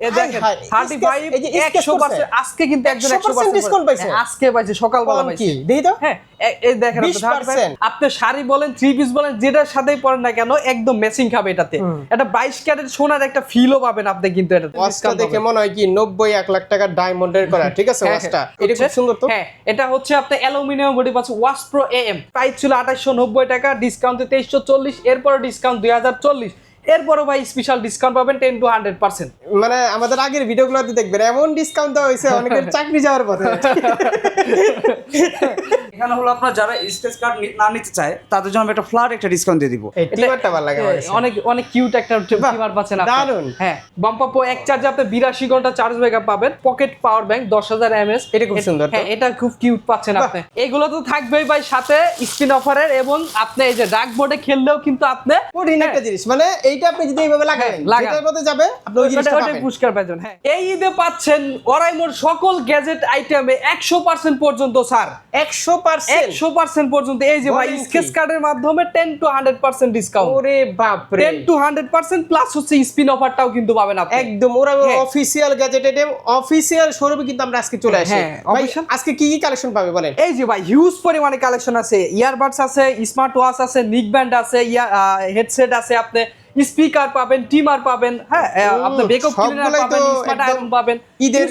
এ দেখেন 35 100% আজকে কিন্তু একজন 100% ডিসকাউন্ট পাইছে। আজকে পাইছে সকালবেলা পাইছে। দেই তো হ্যাঁ এই দেখেন 20% আপনি শাড়ি বলেন থ্রি পিস বলেন যেটার সাথেই পরেন না কেন একদম ম্যাচিং খাবে এটাতে। এটা 22 ক্যারেট সোনার একটা ফিলও পাবেন আপনি কিন্তু এটাতে। ওয়াচটা দেখে মনে হয় কি 90 1 লাখ টাকা ডায়মন্ডের করা, ঠিক আছে ওয়াচটা। এটা খুব সুন্দর তো। হ্যাঁ এটা হচ্ছে আপনি অ্যালুমিনিয়াম বডি পাচ্ছে ওয়াচ প্রো এএম, প্রাইস ছিল 2890 টাকা, ডিসকাউন্টে 2340, এরপরে ডিসকাউন্ট 2040, এরপরও ভাই স্পেশাল ডিসকাউন্ট পাবেন 10 to 100%। মানে আমাদের আগের ভিডিওগুলোতে দেখবেন এমন ডিসকাউন্ট দেওয়া হয়েছে অনেকের চাকরি যাওয়ার পথে। এখানে হলো আপনার যারা স্কেচ কার্ড না নিতে চায় তাদের জন্য একটা ফ্ল্যাট একটা ডিসকাউন্ট দিয়ে দিব। এই টিমারটা ভালো লাগে আমার কাছে। অনেক অনেক কিউট একটা টিমার পাচ্ছেন আপনি। দারুন। হ্যাঁ বাম্পাপো এক চার্জে আপনি 82 ঘন্টা চার্জ ব্যাকআপ পাবেন, পকেট পাওয়ার ব্যাংক 10000 mAh। এটা খুব সুন্দর তো। হ্যাঁ এটা খুব কিউট পাচ্ছেন আপনি। এগুলো তো থাকবেই ভাই সাথে স্পিন অফারের, এবং আপনি এই যে ডার্ক বোর্ডে খেললেও কিন্তু আপনি কঠিন একটা জিনিস, মানে এইটা আপনি যদি এইভাবে লাগাবেন লাগান। যেটার মধ্যে যাবে আপনি ওই জিনিসটা ওটাই পাবেন। পুরস্কার পাবেন। হ্যাঁ এই ঈদে পাচ্ছেন ওরাইমোর সকল গ্যাজেট আইটেমে 100% পর্যন্ত স্যার, 100%। 100% পর্যন্ত। এই যে ভাই বলেন কি? স্কেচ কার্ডের মাধ্যমে 10 to 100% ডিসকাউন্ট, ওরে বাপ রে, 10 to 100% প্লাস হচ্ছে স্পিন অফারটাও কিন্তু পাবেন আপনি। একদম ওরা হ্যাঁ। অফিশিয়াল গ্যাজেট এর অফিশিয়াল শোরুমে কিন্তু আমরা আজকে চলে আসি। হ্যাঁ, ভাই official- আজকে কি কি কালেকশন পাবে বলেন? এই যে ভাই হিউজ পরিমাণে কালেকশন আছে, ইয়ারবাডস আছে, স্মার্ট ওয়াচ আছে, নিক ব্যান্ড আছে, হেডসেট আছে, আপনি স্পিকার পাবেন, টিমার পাবেন, হ্যাঁ আপনি বেকআপ ক্লিনার সবগুলাই তো পাবেন, স্মার্ট একদম আয়রন পাবেন, ঈদের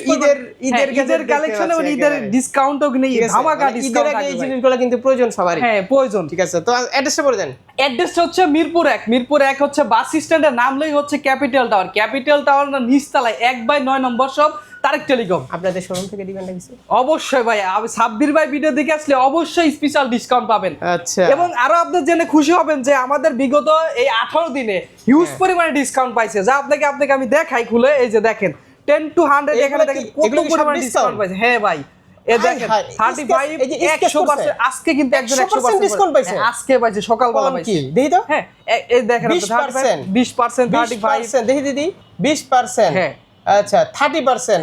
ঈদের কালেকশন এবং ঈদের ডিসকাউন্টও নেই, ধামাকা ঈদের ডিসকাউন্ট আগে এই আছে ভাই। জিনিসগুলো কিন্তু প্রয়োজন সবারই। হ্যাঁ প্রয়োজন। ঠিক আছে, তো অ্যাড্রেসটা বলে দেন। অ্যাড্রেসটা হচ্ছে মিরপুর 1। মিরপুর 1 হচ্ছে বাস স্ট্যান্ডের নামলেই হচ্ছে ক্যাপিটাল টাওয়ার। ক্যাপিটাল টাওয়ার না নিচতলায় 1/9 নম্বর সব তারেক টেলিকম। আপনাদের শোরুম থেকে দিবেন না কিছু? অবশ্যই ভাই, আমি সাব্বির ভাই ভিডিও দেখে আসলে অবশ্যই স্পেশাল ডিসকাউন্ট পাবেন। আচ্ছা, এবং আরো আপনি জেনে খুশি হবেন যে আমাদের বিগত এই 18 দিনে হিউজ পরিমাণে ডিসকাউন্ট পাইছে, যা আপনাকে আমি দেখাই খুলে। এই যে দেখেন 10 to 100 এখানে দেখেন কত এগুলো কি সব পরিমাণে discount? ডিসকাউন্ট পাইছে। হ্যাঁ ভাই এ দেখেন 35 এই যে স্কেচ 100% আজকে কিন্তু একজন 100% ডিসকাউন্ট পাইছে। আজকে পাইছে সকালবেলা কি পাইছে। দেই তো। হ্যাঁ এই দেখেন 20% 20% 35 20% দেখি দিদি 20%। হ্যাঁ আচ্ছা 30%,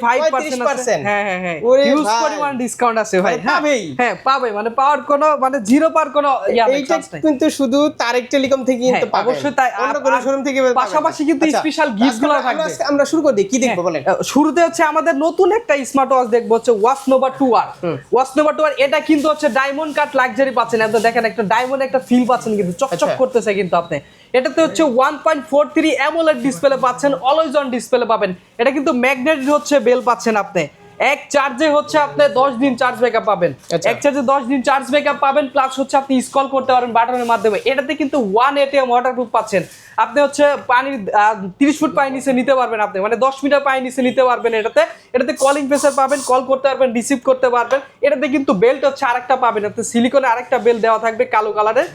35% হ্যাঁ হ্যাঁ হ্যাঁ ওরে হিউজ ভাই। পরিমাণ ডিসকাউন্ট আছে ভাই। মানে পাবেই। হ্যাঁ পাবে, মানে পাওয়ার কোনো মানে জিরো পার কোনো এইটা কিন্তু শুধু তারেক টেলিকম থেকে কিন্তু পাবেন, অবশ্যই তাই। অন্য কোন শোরুম থেকে পাবেন না। পাশাপাশি কিন্তু আচ্ছা, স্পেশাল গিফটগুলো থাকবে। আমরা শুরু করে দিই, কি দেখবো বলেন? শুরুতে হচ্ছে আমাদের নতুন একটা স্মার্ট ওয়াচ দেখবো, হচ্ছে watch Nova 2R। Watch Nova 2R এটা কিন্তু হচ্ছে ডায়মন্ড কাট লাক্সারি পাচ্ছেন। এত দেখেন একটা ডায়মন্ড একটা ফিল পাচ্ছেন, কিন্তু চকচক আচ্ছা। করতেছে কিন্তু আপনি। এটাতে হচ্ছে 1.43 অ্যামোলেড ডিসপ্লে পাচ্ছেন, অলওয়েজ অন ডিসপ্লে পাবেন। এটা কিন্তু ম্যাগনেটিক হচ্ছে বেল পাচ্ছেন আপনি। এক চার্জে হচ্ছে আপনি 10 দিন চার্জ ব্যাকআপ পাবেন। আচ্ছা। এক চার্জে 10 দিন চার্জ ব্যাকআপ পাবেন, প্লাস হচ্ছে আপনি স্ক্রল করতে পারবেন বাটনের মাধ্যমে। এটাতে কিন্তু 1 ATM ওয়াটারপ্রুফ পাচ্ছেন। আপনি হচ্ছে পানির 30 ফুট পানি নিচে নিতে পারবেন, আপনি মানে 10 মিটার পানি নিচে নিতে পারবেন। এটাতে কলিং প্রেসার পাবেন, কল করতে পারবেন, রিসিভ করতে পারবেন। এটাতে কিন্তু বেল্ট হচ্ছে আরেকটা পাবেন, আপনি সিলিকনে আরেকটা বেল্ট দেওয়া থাকবে কালো কালারের।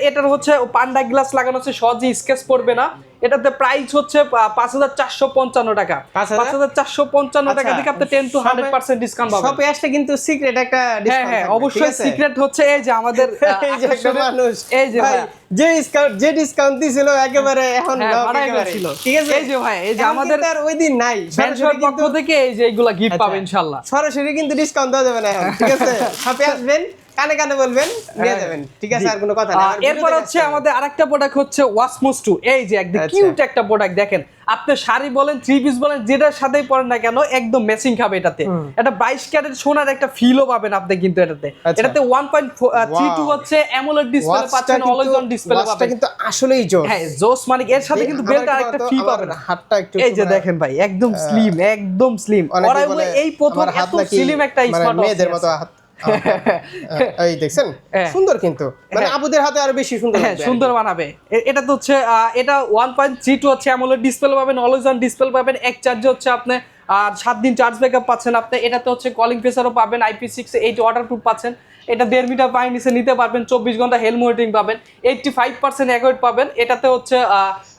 এটার হচ্ছে পান্ডা গ্লাস লাগানো আছে, সহজে স্কেচ পড়বে না। এটাতে প্রাইস হচ্ছে 5455 টাকা। 5455 টাকা থেকে আপনি 10 to 100% ডিসকাউন্ট পাবেন। সব অ্যাশটা কিন্তু সিক্রেট একটা হ্যাঁ ডিসকাউন্ট। হ্যাঁ অবশ্যই সিক্রেট হচ্ছে এই যে আমাদের এই যে একটা মানুষ, এই যে ভাই, ভাই যে ডিসকাউন্ট দিছিল একেবারে এখন হ্যাঁ, লক বাড়াই একেবারে। ফেলছিল। ঠিক আছে, এই যে ভাই, এই যে এখন আমাদের কিন্তু আর ওই দিন নাই, ব্যান্ডশোর পক্ষ থেকে এই যে এগুলা গিফট পাবেন ইনশাআল্লাহ। সরাসরি কিন্তু ডিসকাউন্ট দেওয়া যাবে না এখন। ঠিক আছে, সাথে আসবেন, কানে কানে বলবেন, নিয়ে যাবেন। ঠিক আছে, আর কোনো কথা না। এরপর হচ্ছে আমাদের আরেকটা প্রোডাক্ট হচ্ছে ওয়াসমোস 2। এই যে একদম কিউট একটা প্রোডাক্ট দেখেন, আপনি শাড়ি বলেন থ্রি পিস বলেন যেটার সাথেই পরেন না কেন একদম ম্যাচিং খাবে এটাতে। এটা 22 ক্যারেট সোনার একটা ফিলও পাবেন আপনি কিন্তু এটাতে। এটাতে 1.32 হচ্ছে অ্যামোলেড ডিসপ্লে পাচ্ছেন, অলওয়েজ অন ডিসপ্লে পাবেন। কিন্তু আসলেই জোস। হ্যাঁ জোস, মানে এর সাথে কিন্তু বেল্ট আরেকটা ফ্রি পাবেন। হাতটা একটু এই যে দেখেন ভাই একদম স্লিম, একদম স্লিম। ওরা এই প্রথম এত স্লিম একটা স্মার্ট ওয়াচ মেয়েদের মতো হাত। এই দেখছেন সুন্দর, কিন্তু মানে আপুদের হাতে আরো বেশি সুন্দর। হ্যাঁ সুন্দর বানাবে। এটা তো হচ্ছে এটা 1.32 হচ্ছে অ্যামোলেড ডিসপ্লে পাবেন, অলওয়েজ অন ডিসপ্লে পাবেন। এক চার্জে হচ্ছে আপনি আর 7 দিন চার্জ ব্যাকআপ পাচ্ছেন আপনি। এটাতে হচ্ছে কলিং প্রেসারও পাবেন, IP68 ওয়াটারপ্রুফ পাচ্ছেন। এটা 1.5 মিটার পানি নিচে নিতে পারবেন, 24 ঘন্টা হেলমেট রেটিং পাবেন, 85% অ্যাকুরেট পাবেন। এটাতে হচ্ছে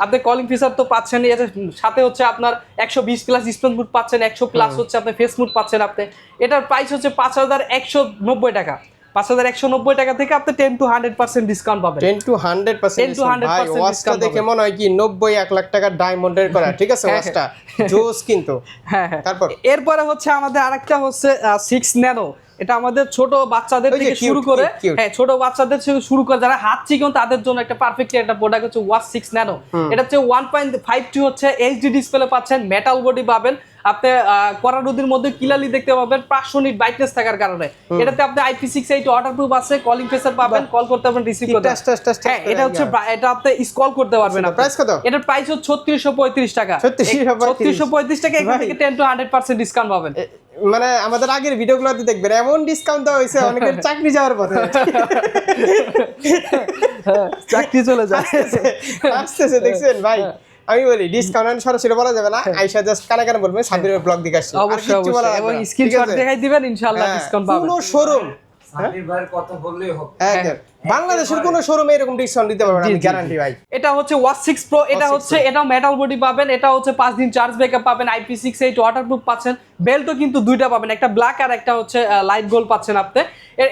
আপনি কলিং ফিচার তো পাচ্ছেন, এর সাথে হচ্ছে আপনার 120 প্লাস স্পেস মুড পাচ্ছেন, 100 প্লাস হচ্ছে আপনি ফেস মুড পাচ্ছেন আপনি। এটার প্রাইস হচ্ছে 5190 টাকা। 5190 টাকা থেকে আপনি 10 to 100% ডিসকাউন্ট পাবেন। 10 to 100% 10 to 100% ভাই ওয়াচটা ডিসকাউন্ট দেখে মনে হয় কি 90-1 লাখ টাকা ডায়মন্ডের করা, ঠিক আছে ওয়াচটা জোস কিন্তু। হ্যাঁ হ্যাঁ। তারপর এরপরে হচ্ছে আমাদের আরেকটা হচ্ছে 6 ন্যানো। এটা আমাদের ছোট বাচ্চাদের ওই যে থেকে cute, শুরু করে cute। হ্যাঁ ছোট বাচ্চাদের থেকে শুরু করে যারা হাত চিকন তাদের জন্য একটা পারফেক্ট একটা প্রোডাক্ট হচ্ছে ওয়াচ 6 ন্যানো। এটা হচ্ছে 1.52 হচ্ছে এইচডি ডিসপ্লে পাচ্ছেন, মেটাল বডি পাবেন, আপনি কড়া রোদের মধ্যে ক্লিয়ারলি দেখতে পাবেন 500 নিট ব্রাইটনেস থাকার কারণে। এটাতে আপনি IP68 ওয়াটারপ্রুফ আছে, কলিং ফেসার পাবেন, কল করতে পারবেন, রিসিভ করতে টাচ টাচ টাচ হ্যাঁ এটা হচ্ছে এটা আপনি স্ক্রল করতে পারবেন। প্রাইস কত? এটার প্রাইস হচ্ছে 3635 টাকা। 3635 টাকা, এখান থেকে 10 to 100% ডিসকাউন্ট পাবেন। মানে আমাদের আগের ভিডিওগুলোতে দেখবেন এমন ডিসকাউন্ট দেওয়া হয়েছে অনেকের চাকরি যাওয়ার পথে, চাকরি চলে যায়। আসতেছে দেখছেন ভাই। আমি বলি ডিসকাউন্ট সরাসরি বলা যাবে না, আইসা জাস্ট কানে কানে বলবেন সাবিরের ব্লগ দিকে আসছে, অবশ্যই অবশ্যই, এবং স্ক্রিনশট দেখাই দিবেন, ইনশাআল্লাহ ডিসকাউন্ট পাবেন। পুরো শোরুম সাবির ভাইয়ের কথা বললেই হবে। বাংলাদেশের কোনো শোরুমে এরকম ডিসকাউন্ট দিতে পারবেন, আমি গ্যারান্টি ভাই। এটা হচ্ছে ওয়াচ 6 প্রো, এটা হচ্ছে এটাও মেটাল বডি পাবেন, এটা হচ্ছে 5 দিন চার্জ ব্যাকআপ পাবেন, IP68 ওয়াটারপ্রুফ পাচ্ছেন, বেল্টও কিন্তু দুইটা পাবেন, একটা ব্ল্যাক আর একটা হচ্ছে লাইট গোল্ড পাচ্ছেন আপনি।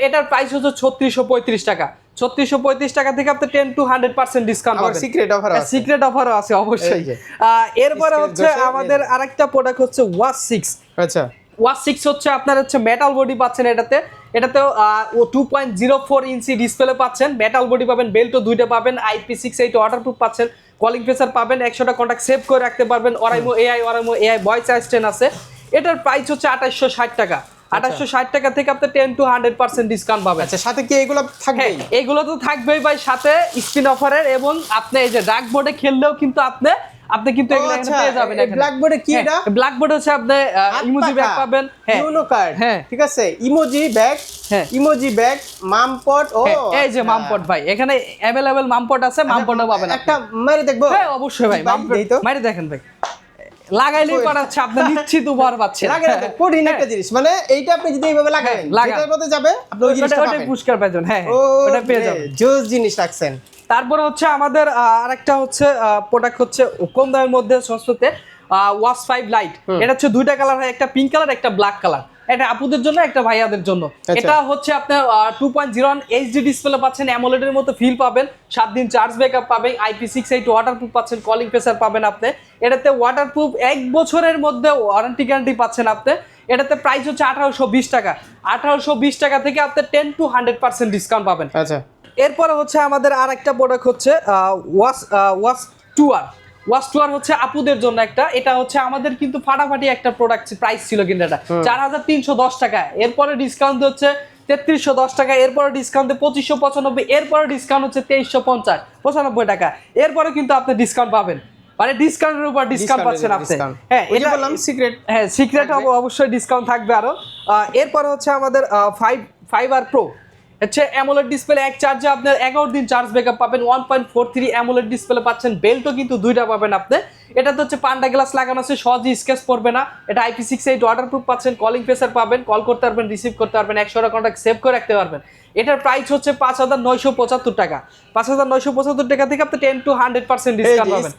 এটার প্রাইস হচ্ছে 3635 টাকা। 3635 টাকা থেকে আপনি 10 to 100% ডিসকাউন্ট পাবেন। সিক্রেট অফার আছে, সিক্রেট অফারও আছে অবশ্যই। এরপরে হচ্ছে আমাদের আরেকটা প্রোডাক্ট হচ্ছে ওয়াচ 6। আচ্ছা ওয়াচ 6 হচ্ছে আপনার হচ্ছে মেটাল বডি পাচ্ছেন, এটাতেও 2.04 ইঞ্চি ডিসপ্লে পাচ্ছেন, মেটাল বডি পাবেন, বেল্টও দুইটা পাবেন, IP68 ওয়াটারপ্রুফ পাচ্ছেন, কলিং ফেসার পাবেন, 100টা কন্টাক্ট সেভ করে রাখতে পারবেন, ওরাইমো এআই ভয়েস অ্যাসিস্ট্যান্ট আছে। এটার প্রাইস হচ্ছে 2860 টাকা। 2860 টাকা থেকে আপনি 10 to 100% ডিসকাউন্ট পাবেন। আচ্ছা সাথে কি এগুলো থাকবে? এগুলো তো থাকবেই ভাই, সাথে স্ক্রিন অফারের, এবং আপনি এই যে ডার্ক বোর্ডে খেললেও কিন্তু আপনি কিন্তু এগুলো এখানে পেয়ে যাবেন। এখানে ব্ল্যাক বোর্ডে কি এটা? ব্ল্যাক বোর্ড হচ্ছে আপনি ইমোজি ব্যাগ পাবেন, হ্যাঁ ইউনো কার্ড, হ্যাঁ ঠিক আছে, ইমোজি ব্যাগ, হ্যাঁ ইমোজি ব্যাগ, মামপট। ও এই যে মামপট ভাই, এখানে अवेलेबल মামপট আছে, মামপটও পাবেন। একটা মেরে দেখবো? হ্যাঁ অবশ্যই ভাই, মামপট মাইরে দেখেন ভাই, লাগাইলেই পারাচ্ছে, আপনি নিশ্চিত উপহার পাচ্ছেন। লাগে না কঠিন একটা জিনিস, মানে এইটা আপনি যদি এইভাবে লাগাবেন যেটার মধ্যে যাবে আপনি ওই জিনিসটা ওটা পাবেন, পুরস্কার পাবেন। হ্যাঁ ওটা পেয়ে যাবেন, জোস জিনিস রাখছেন। তারপরে হচ্ছে আমাদের আরেকটা হচ্ছে প্রোডাক্ট হচ্ছে কম দামের মধ্যে সস্তাতে ওয়াচ 5 লাইট। এটা হচ্ছে দুইটা কালার হয়, একটা পিঙ্ক কালার একটা ব্ল্যাক কালার। এটা আপুদের জন্য, একটা ভাইয়াদের জন্য। এটা হচ্ছে আপনার 2.01 এইচডি ডিসপ্লে পাচ্ছেন, অ্যামোলেড এর মতো ফিল পাবেন, 7 দিন চার্জ ব্যাকআপ পাবেন, IP68 ওয়াটারপ্রুফ পাচ্ছেন, কলিং ফেসার পাবেন আপনি। এটাতে ওয়াটারপ্রুফ 1 বছরের মধ্যে ওয়ারেন্টি গ্যারান্টি পাচ্ছেন আপনি। এটাতে প্রাইস হচ্ছে 1820 টাকা। 1820 টাকা থেকে আপনি 10 to 100% ডিসকাউন্ট পাবেন। আচ্ছা এরপরে হচ্ছে আমাদের আরেকটা প্রোডাক্ট হচ্ছে ওয়াচ টুয়ার। ওয়াচ টুয়ার হচ্ছে আপুদের জন্য একটা, এটা হচ্ছে আমাদের কিন্তু ফাটাফাটি একটা প্রোডাক্ট প্রাইস ছিল কিন্তু এটা 4310 টাকা। এরপরে ডিসকাউন্ট হচ্ছে 3310 টাকা, এরপরে ডিসকাউন্টে 2595, এরপরে ডিসকাউন্ট হচ্ছে 2350 95 টাকা। এরপরে কিন্তু আপনি ডিসকাউন্ট পাবেন, মানে ডিসকাউন্টের উপর ডিসকাউন্ট পাচ্ছেন আপনি। হ্যাঁ এটা বললাম সিক্রেট, হ্যাঁ সিক্রেট অবশ্যই ডিসকাউন্ট থাকবে আরো। এরপরে হচ্ছে আমাদের 5R Pro হচ্ছে অ্যামোলেড ডিসপ্লে, এক চার্জে আপনার 11 দিন চার্জ ব্যাকআপ পাবেন, 1.43 অ্যামোলেড ডিসপ্লে পাচ্ছেন, বেল্টও কিন্তু দুইটা পাবেন আপনি। এটাতে হচ্ছে পান্ডা গ্লাস লাগানো আছে, সহজে স্কেচ পড়বে না। এটা IP68 ওয়াটারপ্রুফ পাচ্ছেন, কলিং ফেসার পাবেন, কল করতে পারবেন, রিসিভ করতে পারবেন, 100টা কন্টাক্ট সেভ করে রাখতে পারবেন। এটার প্রাইস হচ্ছে 5975 টাকা। 5975 টাকা থেকে আপনি 10 to 100% ডিসকাউন্ট পাবেন।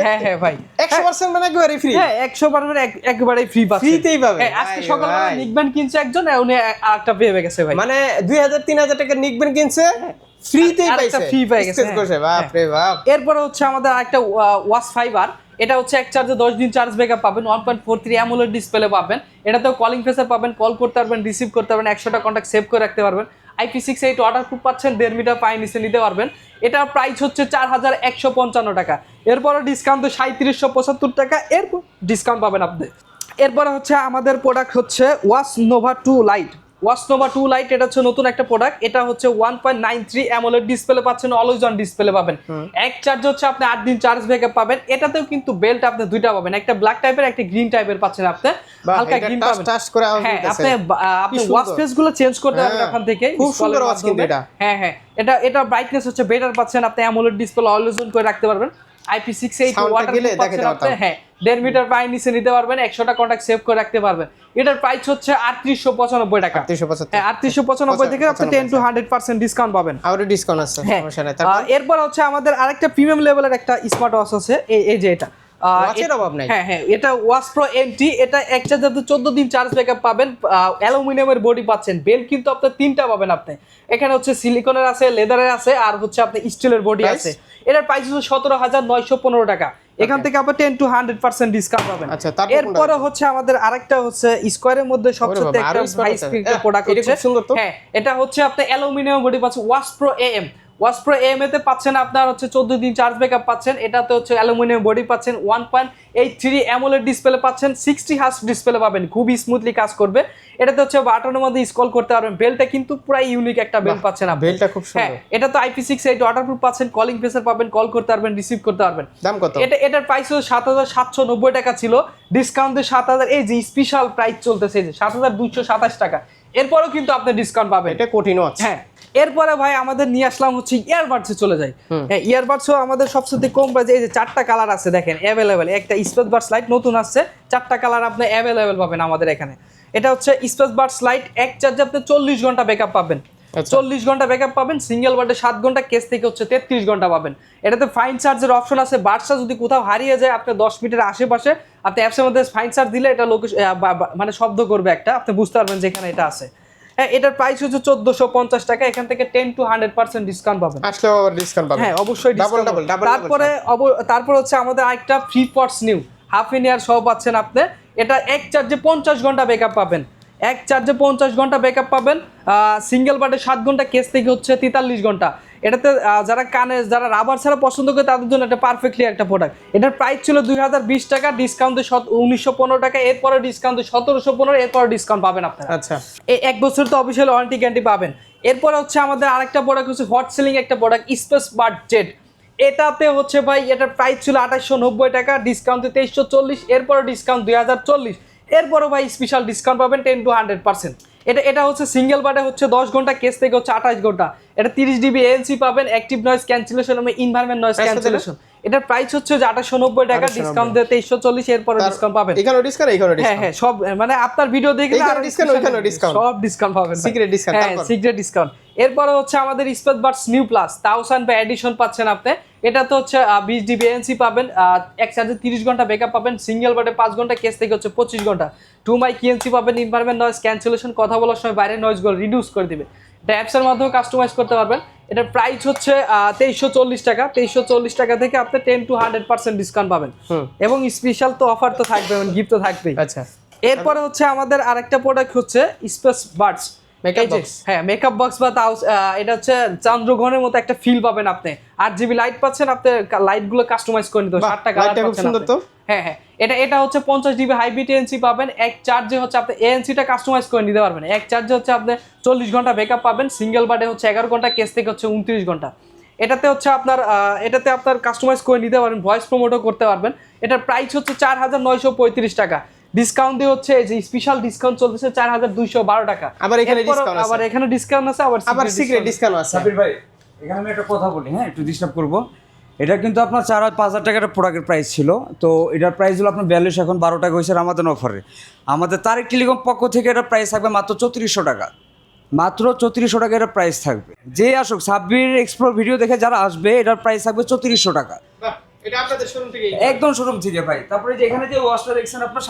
হ্যাঁ হ্যাঁ ভাই 100% মানে একেবারে ফ্রি। হ্যাঁ 100% একেবারে ফ্রি পাচ্ছেন, ফ্রিতেই পাবেন। হ্যাঁ আজকে সকালবেলা নিকবেন কিনছে একজন, উনি আরেকটা পেয়ে গেছে ভাই, মানে 2000-3000 টাকা নিকবেন কিনছে, ফ্রিতেই পাইছে, ফ্রি পেয়ে গেছে। বাপ রে বাপ। এরপরে হচ্ছে আমাদের আরেকটা ওয়াচ 5R। এটা হচ্ছে এক চার্জে 10 দিন চার্জ ব্যাকআপ পাবেন, 1.43 অ্যামোলেড ডিসপ্লে পাবেন, এটাতেও কলিং ফেসার পাবেন, কল করতে পারবেন, রিসিভ করতে পারবেন, 100টা কন্টাক্ট সেভ করে রাখতে পারবেন। IP68 ওয়াটারপ্রুফ পাচ্ছেন, 1.5 মিটার পায়ে নিচে নিতে পারবেন। এটার প্রাইস হচ্ছে 4155 টাকা। এরপরে ডিসকাউন্ট 3775 টাকা, এরপর ডিসকাউন্ট পাবেন আপনি। এরপরে হচ্ছে আমাদের প্রোডাক্ট হচ্ছে watch Nova 2 light. Watch Nova 2 light এটা হচ্ছে নতুন একটা প্রোডাক্ট। এটা হচ্ছে 1.93 অ্যামোলেড ডিসপ্লে পাচ্ছেন, অলওয়েজ অন ডিসপ্লে পাবেন, এক চার্জ হচ্ছে আপনি 8 দিন চার্জ ব্যাকআপ পাবেন। এটাতেও কিন্তু বেল্ট আপনি দুইটা পাবেন, একটা ব্ল্যাক টাইপের একটা গ্রিন টাইপের পাচ্ছেন আপনি, হালকা গ্রিন পাবেন। হ্যাঁ আপনি ওয়াচ ফেস গুলো চেঞ্জ করতে পারবেন ওখান থেকে, খুব সুন্দর ওয়াচ কিন্তু এটা। হ্যাঁ হ্যাঁ এটা ব্রাইটনেস হচ্ছে বেটার পাচ্ছেন আপনি, অ্যামোলেড ডিসপ্লে অলওয়েজ অন করে রাখতে পারবেন। IP68 ওয়াটারপ্রুফ পাচ্ছেন আপনি, হ্যাঁ 1.5 মিটার পায়ে নিচে নিতে পারবেন, 100টা কন্টাক্ট সেভ করে রাখতে পারবেন। এটার প্রাইস হচ্ছে 3895 টাকা। 3895 থেকে আপনি 10 to 100% ডিসকাউন্ট পাবেন। আরো ডিসকাউন্ট আছে, সমস্যা নাই। এরপর হচ্ছে আমাদের আরেকটা প্রিমিয়াম লেভেলের একটা স্মার্ট ওয়াচ আছে, এই যে এটা ওয়াচের অভাব নাই। হ্যাঁ হ্যাঁ, এটা ওয়াচ প্রো এমটি, এটা এক চার্জে 14 দিন চার্জ ব্যাকআপ পাবেন। অ্যালুমিনিয়ামের বডি পাচ্ছেন, বেল কিন্তু আপনার 3টা পাবেন আপনি। এখানে হচ্ছে সিলিকনের আছে, লেদারের আছে, আর হচ্ছে আপনি স্টিলের বডি Price? আছে। এটার প্রাইস হচ্ছে 17,915 টাকা। এখান থেকে আপনি 10 to 100% ডিসকাউন্ট পাবেন। আচ্ছা, তারপর এরপরে হচ্ছে আমাদের আরেকটা হচ্ছে স্কয়ারের মধ্যে সবচেয়ে বাবা, একটা আরো Square হাই আছে। স্পিড প্রোডাক্ট এটা হচ্ছে, খুব সুন্দর তো। হ্যাঁ এটা হচ্ছে আপনি অ্যালুমিনিয়াম বডি পাচ্ছেন watch pro am. Watch pro am এতে পাচ্ছেন আপনার হচ্ছে 14 দিন চার্জ ব্যাকআপ পাচ্ছেন। এটাতে হচ্ছে অ্যালুমিনিয়াম বডি পাচ্ছেন, 1.83 অ্যামোলেড ডিসপ্লে পাচ্ছেন, 60 হার্জ ডিসপ্লে পাবেন, খুবই স্মুথলি কাজ করবে। এটাতে হচ্ছে বাটনের মধ্যে স্ক্রল করতে পারবেন। বেলটা কিন্তু পুরাই ইউনিক একটা বেল পাচ্ছেন আপনি। বেলটা খুব হ্যাঁ, সুন্দর। এটা তো IP68 ওয়াটারপ্রুফ পাচ্ছেন, কলিং ফেসার পাবেন, কল করতে পারবেন, রিসিভ করতে পারবেন। দাম কত? এটার প্রাইস হলো 7,790 টাকা ছিল, ডিসকাউন্ট দিয়ে 7,000, এই যে স্পেশাল প্রাইস চলতেছে এই যে 7,227 টাকা। এরপরেও কিন্তু আপনি ডিসকাউন্ট পাবেন। এটা কঠিন ওয়াচ। হ্যাঁ, এরপরে ভাই আমাদের নিয়ে আসলাম হচ্ছে ইয়ারবাডসে চলে যাই। হ্যাঁ, ইয়ারবাডসও আমাদের সবচেয়ে কম প্রাইসে, এই যে 4টা কালার আছে দেখেন অ্যাভেলেবেল। একটা স্পেস বাডস লাইট নতুন আসছে, 4টা কালার আপনি অ্যাভেলেবেল পাবেন আমাদের এখানে। এটা হচ্ছে স্পেস বাডস লাইট, এক চার্জে আপনি 40 ঘন্টা ব্যাকআপ পাবেন। আচ্ছা। 40 ঘন্টা ব্যাকআপ পাবেন, সিঙ্গেল বাডে 7 ঘন্টা, কেস থেকে হচ্ছে 33 ঘন্টা পাবেন। এটাতে ফাইন চার্জের অপশন আছে, বাডসটা যদি কোথাও হারিয়ে যায় আপনি 10 মিটার আশেপাশে আপনি অ্যাপসের মধ্যে ফাইন চার্জ দিলে এটা মানে শব্দ করবে একটা, আপনি বুঝতে পারবেন যেখানে এটা আছে। হ্যাঁ, এটার প্রাইস হচ্ছে 1450 টাকা। এখান থেকে 10 to 100% ডিসকাউন্ট পাবেন। আসলেও ডিসকাউন্ট পাবেন। হ্যাঁ, অবশ্যই ডাবল discount ডাবল পাবেন। তারপরে হচ্ছে আমাদের আরেকটা ফ্রি পটস নিউ হাফ ইন ইয়ার সহ পাচ্ছেন আপনি। এটা এক চার্জে 50 ঘন্টা ব্যাকআপ পাবেন, এক চার্জে 50 ঘন্টা ব্যাকআপ পাবেন। সিঙ্গেল বাটে 7 ঘন্টা, কেস থেকে হচ্ছে 43 ঘন্টা। এটাতে যারা রাবার ছাড়া পছন্দ করে তাদের জন্য এটা পারফেক্টলি একটা প্রোডাক্ট। এটার প্রাইস ছিল 2020 টাকা, ডিসকাউন্টে 1915 টাকা, এরপরে ডিসকাউন্টে 1715, এরপরে ডিসকাউন্ট পাবেন আপনারা। আচ্ছা। এই 1 বছর তো অফিসিয়াল ওয়ারেন্টি গ্যারান্টি পাবেন। এরপরে হচ্ছে আমাদের আরেকটা প্রোডাক্ট হচ্ছে হট সেলিং একটা প্রোডাক্ট, স্পেস বাড জেট। এটাতে হচ্ছে ভাই এটার প্রাইস ছিল 2890 টাকা, ডিসকাউন্টে 2340, এরপরে ডিসকাউন্ট 2040, এরপরে ভাই স্পেশাল ডিসকাউন্ট পাবেন 10 to 100%। এটা হচ্ছে সিঙ্গেল বাডে হচ্ছে 10 ঘন্টা, কেস থেকে হচ্ছে 28 ঘন্টা। এটা 30 dB ANC পাবেন, অ্যাক্টিভ নয়েজ ক্যান্সেলেশন এবং ইনভায়রনমেন্ট নয়েজ ক্যান্সেলেশন। এটার প্রাইস হচ্ছে যে 2890 টাকা, ডিসকাউন্ট দিয়ে 2340, এরপরে ডিসকাউন্ট পাবেন। এখানেও ডিসকাউন্ট, এখানেও হ্যাঁ ডিসকাউন্ট। হ্যাঁ, সব মানে আপনার ভিডিও দেখলে এইখানেও discount, ওইখানেও discount। সব ডিসকাউন্ট পাবেন, Secret discount, হ্যাঁ তারপর? Secret discount. এরপরে হচ্ছে আমাদের স্পেস বাডস নিউ প্লাস 1000 বা এডিশন পাচ্ছেন আপনি। এটা তো হচ্ছে 20 dB ANC পাবেন, এক চার্জে 30 ঘন্টা ব্যাকআপ পাবেন, সিঙ্গেল বাটে 5 ঘন্টা, কেস থেকে হচ্ছে 25 ঘন্টা। 2 মাইক ENC পাবেন, ইনভায়রনমেন্ট নয়েজ ক্যান্সেলেশন, কথা বলার সময় বাইরের নয়েজগুলো রিডিউস করে দিবে। এটা অ্যাপসের মাধ্যমে কাস্টমাইজ করতে পারবেন। এটার প্রাইস হচ্ছে 2340 টাকা। 2340 টাকা থেকে আপনি 10 to 100% ডিসকাউন্ট পাবেন। এবং স্পেশাল তো অফার তো থাকবে, গিফট তো থাকবেই। আচ্ছা। এরপরে হচ্ছে আমাদের আরেকটা প্রোডাক্ট হচ্ছে স্পেস বাডস Makeup box। হ্যাঁ, মেকআপ বক্স বা এটা হচ্ছে চন্দ্রগ্রহণের মতো একটা ফিল পাবেন আপনি। 8 GB লাইট পাচ্ছেন, আপনি লাইটগুলো কাস্টমাইজ করে নিতে, বাহ, 7টা কালার লাইটটা খুব পাচ্ছেন সুন্দর আপনি। তো। হ্যাঁ হ্যাঁ, এটা হচ্ছে 50 dB হাই বিট ANC পাবেন, এক চার্জে হচ্ছে আপনি ANC-টা কাস্টমাইজ করে নিতে পারবেন। এক চার্জে হচ্ছে আপনি 40 ঘন্টা ব্যাকআপ পাবেন, সিঙ্গেল বাটে হচ্ছে 11 ঘন্টা, কেস থেকে হচ্ছে 29 ঘন্টা। এটাতে আপনার কাস্টমাইজ করে নিতে পারবেন, ভয়েস প্রমোটও করতে পারবেন। এটার প্রাইস হচ্ছে 4935 টাকা, ডিসকাউন্ট দিয়ে হচ্ছে এই যে স্পেশাল ডিসকাউন্ট চলতেছে 4212 টাকা। আবার এখানে এরপরও discount আছে। আবার এখানে ডিসকাউন্ট আছে, আবার সিক্রেট ডিসকাউন্ট আছে। সাবির ভাই, এখানে আমি একটা কথা বলি, হ্যাঁ একটু ডিস্টার্ব করবো। এটা কিন্তু আপনার 4,000-5,000 টাকার প্রোডাক্টের প্রাইস ছিল, তো এটার প্রাইস হলো আপনার 42, এখন 12 টাকা হয়েছে আমাদের অফারে। আমাদের তারেক টেলিকম পক্ষ থেকে এটার প্রাইস থাকবে মাত্র 3400 টাকা, মাত্র 3400 টাকা এটার প্রাইস থাকবে। যে আসুক, সাব্বির এক্সপ্লোর ভিডিও দেখে যারা আসবে, এটার প্রাইস থাকবে 3400 টাকা, বাহ, এটা আপনাদের শোরুম থেকে একদম শোরুম থেকে ভাই। তারপরে যে এখানে যে ওয়াশটা দেখছেন আপনার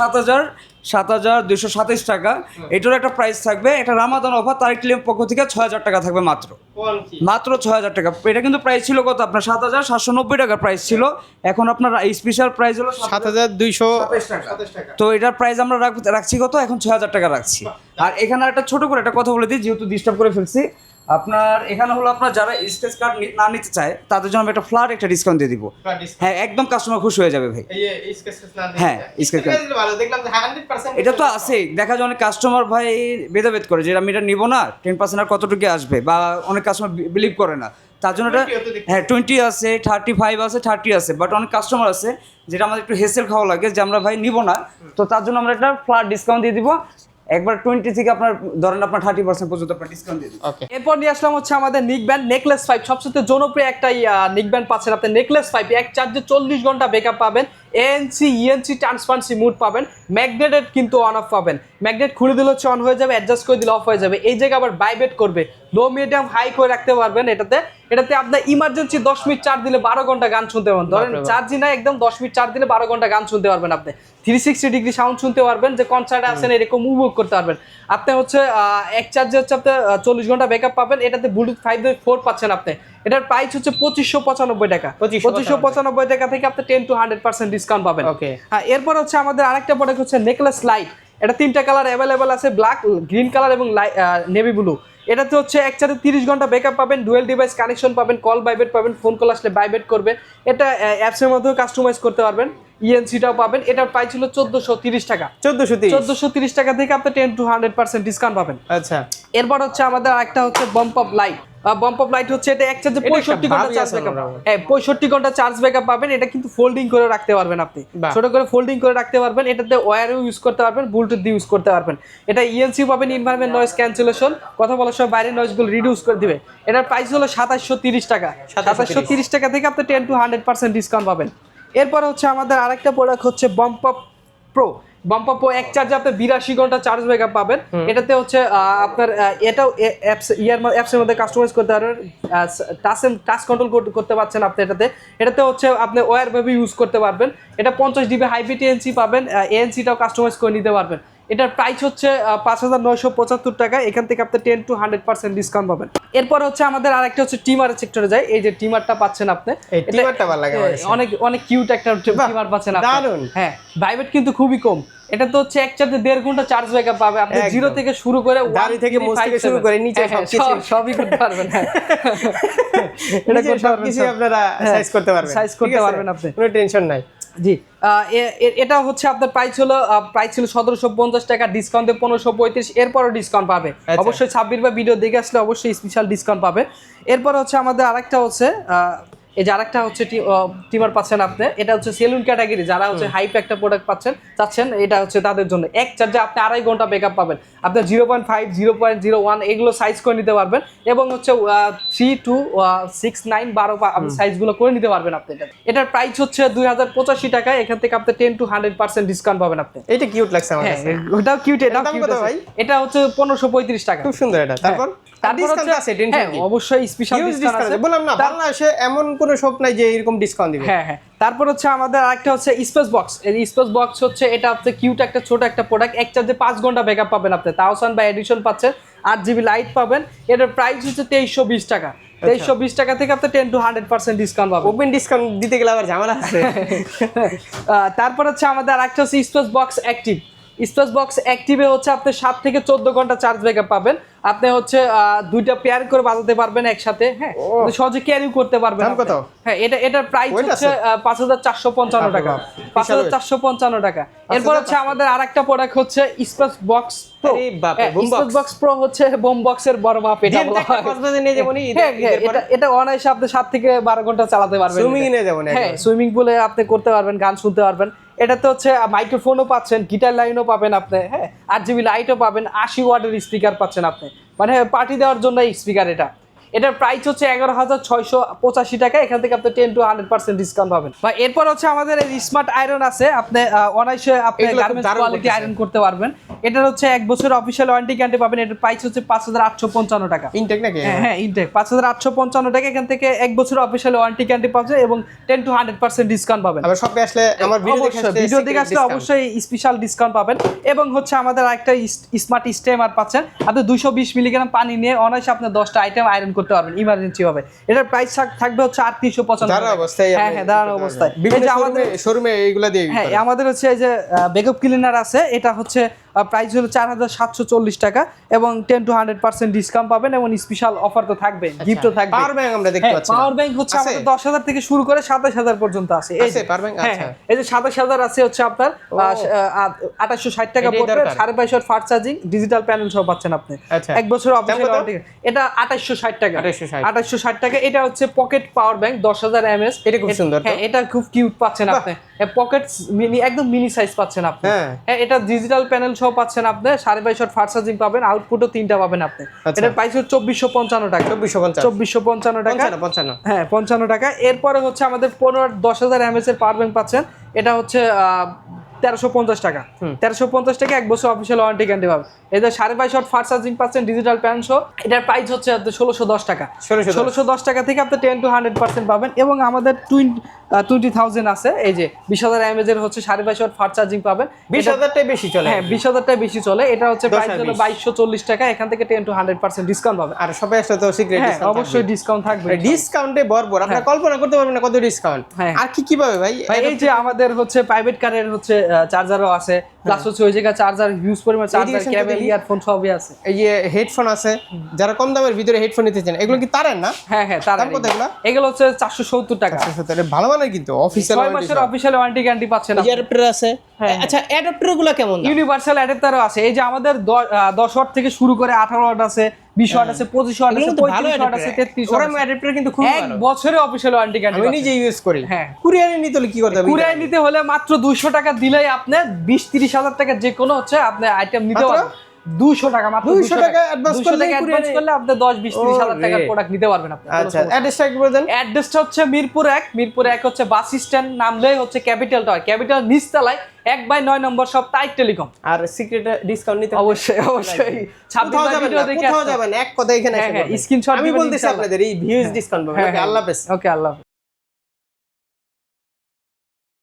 7,227 টাকা, এটার একটা প্রাইস থাকবে। এটা রামাদান অফার, তারেক টেলিকম পক্ষ থেকে 6000 টাকা থাকবে মাত্র, মাত্র 6000 টাকা। এটা কিন্তু প্রাইস ছিল কত আপনার 7,790 টাকা প্রাইস ছিল, এখন আপনার স্পেশাল প্রাইস হলো 7227 টাকা। তো এটার প্রাইস আমরা রাখছি কত, এখন 6000 টাকা রাখছি। আর এখানে একটা ছোট করে একটা কথা বলে দিই, যেহেতু ডিস্টার্ব করে ফেলছি। আপনার এখানে হলো আপনার যারা স্কেচ কার্ড না নিতে চায় তাদের জন্য আমি একটা ফ্ল্যাট একটা ডিসকাউন্ট দিয়ে দিব। হ্যাঁ, একদম কাস্টমার খুশি হয়ে যাবে ভাই। হ্যাঁ, স্কেচ কার্ড ভালো দেখলাম যে 100% এটা তো আছেই, দেখা যায় অনেক কাস্টমার ভাই ভেদাভেদ করে যে আমি এটা নিবো না, 10% আর কতটুকু আসবে, বা অনেক কাস্টমার বিলিভ করে না, তার জন্য এটা 20 দেখছি। হ্যাঁ 20 আছে, 35 আছে, 30 আছে, বাট অনেক কাস্টমার আছে যেটা আমাদের একটু হেসেল খাওয়া লাগে যে আমরা ভাই নিবো না, তো তার জন্য আমরা একটা ফ্ল্যাট ডিসকাউন্ট দিয়ে দিব। একবার 20 থেকে আপনার ধরেন আপনার 30% পর্যন্ত আপনার ডিসকাউন্ট দিয়ে দিব। ওকে। এরপর নিয়ে আসলাম হচ্ছে আমাদের নিক ব্যান্ড নেকলেস 5, সবচেয়ে জনপ্রিয় একটা নিক ব্যান্ড পাচ্ছেন আপনি নেকলেস 5। এক চার্জে 40 ঘন্টা ব্যাকআপ পাবেন, ANC ENC ট্রান্সপারেন্সি মুড পাবেন, ম্যাগনেটেড কিন্তু অন অফ পাবেন। ম্যাগনেট খুলে দিলে হচ্ছে অন হয়ে যাবে, অ্যাডজাস্ট করে দিলে অফ হয়ে যাবে। এই জায়গায় আবার ভাইব্রেট করবে, লো মিডিয়াম হাই করে রাখতে পারবেন এটাতে আপনার ইমার্জেন্সি 10 মিনিট চার্জ দিলে 12 ঘন্টা গান শুনতে পারবেন। ধরেন চার্জই না, একদম 10 মিনিট চার্জ দিলে 12 ঘন্টা গান শুনতে পারবেন আপনি। 360 ডিগ্রি সাউন্ড শুনতে পারবেন, যে কনসার্টে আছেন এরকম উপভোগ করতে পারবেন আপনি। হচ্ছে এক চার্জে হচ্ছে আপনি 40 ঘন্টা ব্যাকআপ পাবেন। এটাতে ব্লুটুথ 5.4 পাচ্ছেন আপনি। এটার প্রাইস হচ্ছে 2595 টাকা। 2595 টাকা থেকে আপনি 10 to 100% ডিসকাউন্ট পাবেন। ওকে, হ্যাঁ, এরপর হচ্ছে আমাদের আরেকটা প্রোডাক্ট হচ্ছে নেকলেস লাইট। এটা 3টা কালার অ্যাভেলেবেল আছে, ব্ল্যাক, গ্রিন কালার এবং নেভি ব্লু। এটাতে হচ্ছে একসাথে 30 ঘন্টা ব্যাকআপ পাবেন, ডুয়েল ডিভাইস কানেকশন পাবেন, কল ভাইব্রেট পাবেন, ফোন কল আসলে ভাইব্রেট করবে। এটা অ্যাপসের মধ্যেও কাস্টমাইজ করতে পারবেন, ইএনসিটাও পাবেন। এটার প্রাইস ছিল 1430 টাকা। 1430 টাকা থেকে আপনি 10 to 100% ডিসকাউন্ট পাবেন। আচ্ছা, এরপর হচ্ছে আমাদের আরেকটা হচ্ছে bump up light. Bump up light হচ্ছে এটা এক চার্জে 65 ঘন্টা চার্জ ব্যাকআপ। হ্যাঁ, 65 ঘন্টা চার্জ ব্যাকআপ পাবেন। এটা কিন্তু ফোল্ডিং করে রাখতে পারবেন আপনি, ছোট করে ফোল্ডিং করে রাখতে পারবেন। এটাতে ওয়্যারও ইউজ করতে পারবেন, ব্লুটুথ দিয়ে ইউজ করতে পারবেন। এটা ইএনসি পাবেন, ইনভায়রনমেন্ট নয়েজ ক্যান্সেলেশন, কথা বলার সময় বাইরের নয়েজগুলো রিডিউস করে দিবে। এটার প্রাইস হলো 2730 টাকা। 2730 টাকা থেকে আপনি 10 to 100% ডিসকাউন্ট পাবেন। এরপর হচ্ছে আমাদের আরেকটা প্রোডাক্ট হচ্ছে bump up pro. Bump up pro এক চার্জে আপনি 82 ঘন্টা চার্জ ব্যাকআপ পাবেন। এটাতে হচ্ছে আপনার এটাও অ্যাপসের মধ্যে কাস্টমাইজ করতে পারবেন, টাচ কন্ট্রোল করতে পারছেন আপনি। এটাতে হচ্ছে আপনি ওয়্যার ভাবে ইউজ করতে পারবেন। এটা 50 ডিবি হাইব্রিড এএনসি পাবেন, এএনসিটাও কাস্টমাইজ করে নিতে পারবেন। এটার প্রাইস হচ্ছে 5975 টাকা। এখান থেকে আপনি 10 to 100% ডিসকাউন্ট পাবেন। এরপর হচ্ছে আমাদের আরেকটা হচ্ছে টিমার সেক্টরে যাই। এই যে টিমারটা পাচ্ছেন আপনি, টিমারটা ভালো লাগে আমার, অনেক অনেক কিউট একটা টিমার পাচ্ছেন আপনি। দারুন। হ্যাঁ, ভাইব্রেট কিন্তু খুবই কম। এটা তো হচ্ছে এক চার্জে 1.5 ঘন্টা চার্জ ব্যাকআপ পাবে আপনি। জিরো থেকে শুরু করে গাড়ি থেকে মোজ থেকে শুরু করে নিচে সবই করতে পারবেন। হ্যাঁ, এটা করতে পারবেন, কিছু আপনারা সাইজ করতে পারবেন, সাইজ করতে পারবেন আপনি, কোনো টেনশন নাই। জি। এটা হচ্ছে আপনার প্রাইস ছিল 1750 টাকা, ডিসকাউন্টে 1535। এরপরও ডিসকাউন্ট পাবে অবশ্যই। 26 বা ভিডিও দেখে আসলে অবশ্যই স্পেশাল ডিসকাউন্ট পাবে। এরপর হচ্ছে আমাদের আরেকটা হচ্ছে এই যে আরেকটা হচ্ছে টিমার পাচ্ছেন আপনি। এটা হচ্ছে সেলুন ক্যাটাগরি, যারা হচ্ছে হাইপ একটা প্রোডাক্ট চাচ্ছেন, এটা হচ্ছে তাদের জন্য। এক চার্জে আপনি 2.5 ঘন্টা ব্যাকআপ পাবেন। আপনি 0.5, 0.01 এগুলো সাইজ করে নিতে পারবেন, এবং হচ্ছে 3 to 6, 9, 12 আপনি সাইজগুলো করে নিতে পারবেন আপনি। এটার প্রাইস হচ্ছে 2085 টাকা। এখান থেকে আপনি 10 to 100% ডিসকাউন্ট পাবেন আপনি। এটা কিউট লাগছে আমার কাছে। ওটাও কিউট, এটাও দাম কত ভাই? এটা হচ্ছে 1535 টাকা। খুব সুন্দর এটা। তারপর ডিসকাউন্ট আছে, টেনশন কি? অবশ্যই স্পেশাল ডিসকাউন্ট আছে। বললাম না, বাংলাদেশে এমন কোনো শপ নাই যে এরকম ডিসকাউন্ট দিবে। হ্যাঁ। তারপর হচ্ছে আমাদের আরেকটা হচ্ছে স্পেস বক্স। এই স্পেস বক্স হচ্ছে এটা হচ্ছে কিউট একটা ছোট একটা প্রোডাক্ট। এক চার্জে 5 ঘন্টা ব্যাকআপ পাবেন আপনি। 1000 বা এডিশন পাচ্ছেন, 8 জিবি লাইট পাবেন। এটার প্রাইস হচ্ছে 2320 টাকা। 2320 টাকা থেকে আপনি 10 to 100% ডিসকাউন্ট পাবেন। ওপেন ডিসকাউন্ট দিতে গেলে আবার ঝামেলা আছে। তারপর হচ্ছে আমাদের আরেকটা হচ্ছে space box active. Space box অ্যাক্টিভে হচ্ছে আপনি 7 থেকে 14 ঘন্টা চার্জ ব্যাকআপ পাবেন। আপনি হচ্ছে দুইটা পেয়ার করে বাজাতে পারবেন একসাথে। হ্যাঁ, সহজে ক্যারি করতে পারবেন। দাম কত? হ্যাঁ, এটার প্রাইস হচ্ছে 5455 টাকা। 5455 টাকা। এরপর হচ্ছে আমাদের আরেকটা প্রোডাক্ট হচ্ছে space box pro. Space box pro হচ্ছে বোম বক্সের বড় মাপ। এটা এটা অনায়াসে আপনি 7 থেকে 12 ঘন্টা চালাতে পারবেন। সুইমিং এ যাবেন, হ্যাঁ, সুইমিং পুলে আপনি করতে পারবেন, গান শুনতে পারবেন। এটাতে হচ্ছে মাইক্রোফোনও পাচ্ছেন, গিটার লাইনও পাবেন আপনি। হ্যাঁ, 8 জিবি লাইটও পাবেন, 80 ওয়াটের স্পিকার পাচ্ছেন আপনি, মানে পার্টি দেওয়ার জন্য এই স্পিকার। এটার প্রাইস হচ্ছে 11685 টাকা। এখান থেকে আপনি 10 to 100% ডিসকাউন্ট পাবেন। বা এরপর হচ্ছে আমাদের এই স্মার্ট আয়রন আছে। আপনি অনায়াসে আপনি গার্মেন্টস কোয়ালিটি আয়রন করতে পারবেন। এটার হচ্ছে 1 বছর অফিশিয়াল ওয়ারেন্টি গ্যারান্টি পাবেন। এটার প্রাইস হচ্ছে 5855 টাকা। ইনটেক নাকি? হ্যাঁ, ইনটেক 5855 টাকা। এখান থেকে 1 বছর অফিশিয়াল ওয়ারেন্টি গ্যারান্টি পাবেন এবং 10 to 100% ডিসকাউন্ট পাবেন। আবার শপে আসলে আমার ভিডিও দেখে আসলে অবশ্যই স্পেশাল ডিসকাউন্ট পাবেন। এবং হচ্ছে আমাদের একটা স্মার্ট স্টেমার পাচ্ছেন। আপনি 220 মিলিগ্রাম পানি নিয়ে অনায়াসে আপনি 10টা আইটেম আয়রন করতে পারবেন ইমার্জেন্সি ভাবে। এটার প্রাইস থাকবে হচ্ছে 3855 দাঁড়ানো অবস্থায়। হ্যাঁ, দাঁড়ানো অবস্থায়। এই যে আমাদের শোরুমে এইগুলা দিয়ে। হ্যাঁ, আমাদের হচ্ছে এই যে ব্যাকআপ ক্লিনার আছে। এটা হচ্ছে প্রাইস হলো 4740 টাকা এবং 10 to 100% ডিসকাউন্ট পাবেন এবং স্পেশাল অফার তো থাকবে, গিফটও থাকবে। পাওয়ার ব্যাংক আমরা দেখতে পাচ্ছি। পাওয়ার ব্যাংক হচ্ছে আমাদের 10000 থেকে শুরু করে 27000 পর্যন্ত আছে। এই যে পাওয়ার ব্যাংক। আচ্ছা, এই যে 27000 আছে হচ্ছে আপনার 2860 টাকা পড়বে। 5.5 watt fast charging, digital panel সহ পাচ্ছেন আপনি। 1 বছর অফিশিয়াল ওয়ারেন্টি। এটা 2860 টাকা। 2860 টাকা। এটা হচ্ছে পকেট পাওয়ার ব্যাংক 10000 mAh। এটা খুব সুন্দর। হ্যাঁ, এটা খুব কিউট পাচ্ছেন আপনি। পকেট মিনি, একদম মিনি সাইজ পাচ্ছেন আপনি। হ্যাঁ, এটা ডিজিটাল প্যানেল সহ পাচ্ছেন আপনি। 5.5 ওয়াট ফাস্ট চার্জিং পাবেন, আউটপুটও 3টা পাবেন আপনি। এটার প্রাইস হচ্ছে 2455 টাকা। 2455 টাকা। হ্যাঁ, 55 টাকা। এরপরে হচ্ছে আমাদের 10,000 mAh এর পাওয়ার ব্যাংক পাচ্ছেন। এটা হচ্ছে 1350 টাকা। 1350 টাকা 1 বছর অফিসিয়াল ওয়ারেন্টি গ্যারান্টি পাবেন। এদের 5.5 ওয়াট ফাস্ট চার্জিং পাচ্ছেন, ডিজিটাল প্যানেল সহ। এটার প্রাইস হচ্ছে আপনার 1610 টাকা। 1610 টাকা থেকে আপনি 10 to 100% পাবেন। এবং আমাদের 20,000 আছে, এই যে 20,000 mAh এর হচ্ছে 5.5 ওয়াট ফাস্ট চার্জিং পাবেন। 20,000 টাই বেশি চলে। হ্যাঁ 20,000 টাই বেশি চলে। এটা হচ্ছে প্রাইস হলো 2240 টাকা। এখান থেকে 10 to 100% ডিসকাউন্ট পাবেন। আর সবাই আসলে তো সিক্রেট হ্যাঁ ডিসকাউন্ট অবশ্যই ডিসকাউন্ট থাকবে। ডিসকাউন্টে ভরপুর, আপনারা কল্পনা করতে পারবেন না কত ডিসকাউন্ট। হ্যাঁ। আর কি পাবে ভাই? ভাই এই যে আমাদের হচ্ছে প্রাইভেট কারের হচ্ছে চার্জারও আছে, প্লাস হচ্ছে ওই জায়গায় চার্জার হিউজ পরিমাণ চার্জার, কেবল, ইয়ারফোন সবই আছে। এই যে হেডফোন আছে, যারা কম দামের ভিতরে হেডফোন নিতে চান, এগুলো কি তারের না? হ্যাঁ হ্যাঁ তার দাম কত এগুলো? এগুলো হচ্ছে 470 টাকা। তাহলে ভালো মানের কিন্তু অফিসিয়াল 6 মাসের অফিশিয়াল ওয়ারেন্টি গ্যারান্টি পাচ্ছেন। অ্যাডাপ্টার আছে। আচ্ছা অ্যাডাপ্টার গুলো কেমন? ইউনিভার্সাল অ্যাডাপ্টারও আছে। এই যে আমাদের 10 ওয়াট থেকে শুরু করে 18 ওয়াট আছে, 20 ওয়াট আছে, 25 ওয়াট আছে, 35 ওয়াট আছে, 33 ওয়াট আছে। অ্যাডাপ্টার কিন্তু খুব এক ভালো। বছরের অফিশিয়াল ওয়ারেন্টি গ্যারান্টি আমি নিজে ইউজ করি। হ্যাঁ। কুরিয়ারে নিতে হলে কি করতে হবে? কুরিয়ার নিতে হলে মাত্র 200 টাকা দিলেই আপনি 20-30 হাজার টাকা যে কোনো হচ্ছে আপনি আইটেম নিতে মাত্র? পারবেন। 200 টাকা মাত্র 200 টাকা অ্যাডভান্স 200 করলে টাকা অ্যাডভান্স কুরিয়ারে করলে আপনি 10-20-30 হাজার টাকার প্রোডাক্ট নিতে পারবেন আপনি। আচ্ছা অ্যাড্রেসটা কি বলছেন? অ্যাড্রেসটা হচ্ছে মিরপুর 1। মিরপুর 1 হচ্ছে বাস স্ট্যান্ড, নামলেই হচ্ছে ক্যাপিটাল টাওয়ার। ক্যাপিটাল নিচতলায় 1/9 নম্বর শপ, তাইক টেলিকম। আর সিক্রেট ডিসকাউন্ট নিতে অবশ্যই অবশ্যই 26 ভিডিও দেখে কোথাও যাবেন, এক কথা এখানে হ্যাঁ এসে হ্যাঁ বলবেন। স্ক্রিনশট আমি বলতেছি আপনাদের এই ভিউজ ডিসকাউন্ট পাবেন। হ্যাঁ, ওকে আল্লাহ হাফেজ। ওকে আল্লাহ হাফেজ।